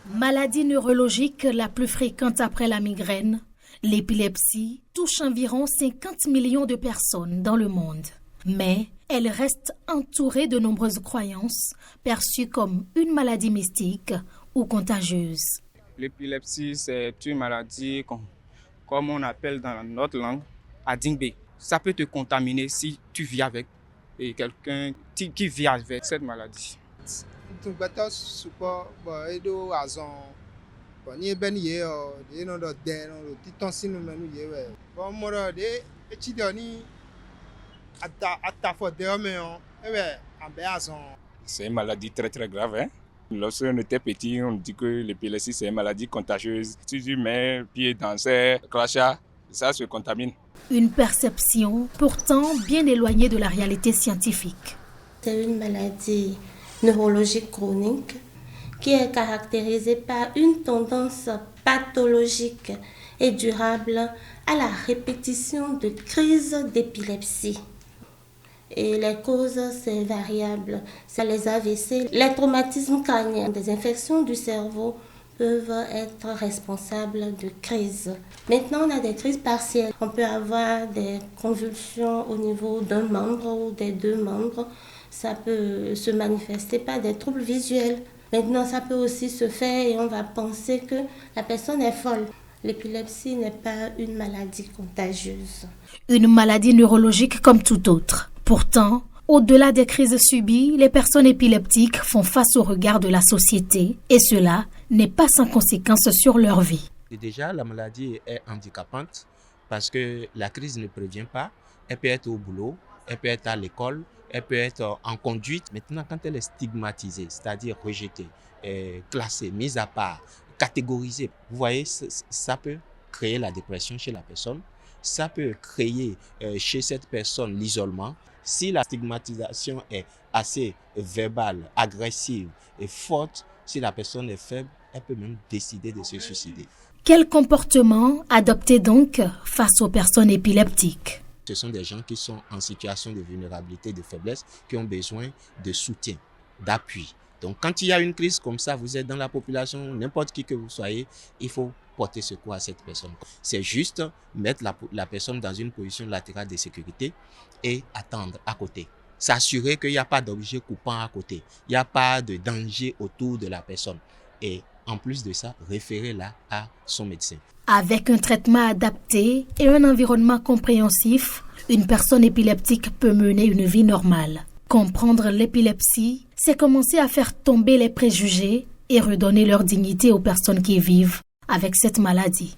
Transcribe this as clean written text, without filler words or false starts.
Maladie neurologique la plus fréquente après la migraine, l'épilepsie touche environ 50 millions de personnes dans le monde. Mais elle reste entourée de nombreuses croyances perçues comme une maladie mystique ou contagieuse. L'épilepsie, c'est une maladie comme on appelle dans notre langue, adingbe. Ça peut te contaminer si tu vis avec quelqu'un qui vit avec cette maladie. C'est une maladie très très grave. Lorsqu'on était petit, on dit que l'épilepsie c'est une maladie contagieuse. Si tu mets pied dans ces crachats, ça se contamine. Une perception pourtant bien éloignée de la réalité scientifique. C'est une maladie neurologique chronique qui est caractérisée par une tendance pathologique et durable à la répétition de crises d'épilepsie. Et les causes, c'est variable. C'est les AVC, les traumatismes crâniens, des infections du cerveau peuvent être responsables de crises. Maintenant, on a des crises partielles. On peut avoir des convulsions au niveau d'un membre ou des deux membres. Ça peut se manifester par des troubles visuels. Maintenant, ça peut aussi se faire et on va penser que la personne est folle. L'épilepsie n'est pas une maladie contagieuse. Une maladie neurologique comme toute autre. Pourtant, au-delà des crises subies, les personnes épileptiques font face au regard de la société et cela n'est pas sans conséquences sur leur vie. Et déjà, la maladie est handicapante parce que la crise ne prévient pas. Elle peut être au boulot, elle peut être à l'école, elle peut être en conduite. Maintenant, quand elle est stigmatisée, c'est-à-dire rejetée, classée, mise à part, catégorisée, vous voyez, ça peut créer la dépression chez la personne. Ça peut créer chez cette personne l'isolement. Si la stigmatisation est assez verbale, agressive et forte, si la personne est faible, elle peut même décider de se suicider. Quel comportement adopter donc face aux personnes épileptiques ? Ce sont des gens qui sont en situation de vulnérabilité, de faiblesse, qui ont besoin de soutien, d'appui. Donc quand il y a une crise comme ça, vous êtes dans la population, n'importe qui que vous soyez, il faut porter secours à cette personne. C'est juste mettre la personne dans une position latérale de sécurité et attendre à côté. S'assurer qu'il n'y a pas d'objet coupant à côté, il n'y a pas de danger autour de la personne. Et en plus de ça, référez-la à son médecin. Avec un traitement adapté et un environnement compréhensif, une personne épileptique peut mener une vie normale. Comprendre l'épilepsie, c'est commencer à faire tomber les préjugés et redonner leur dignité aux personnes qui vivent avec cette maladie.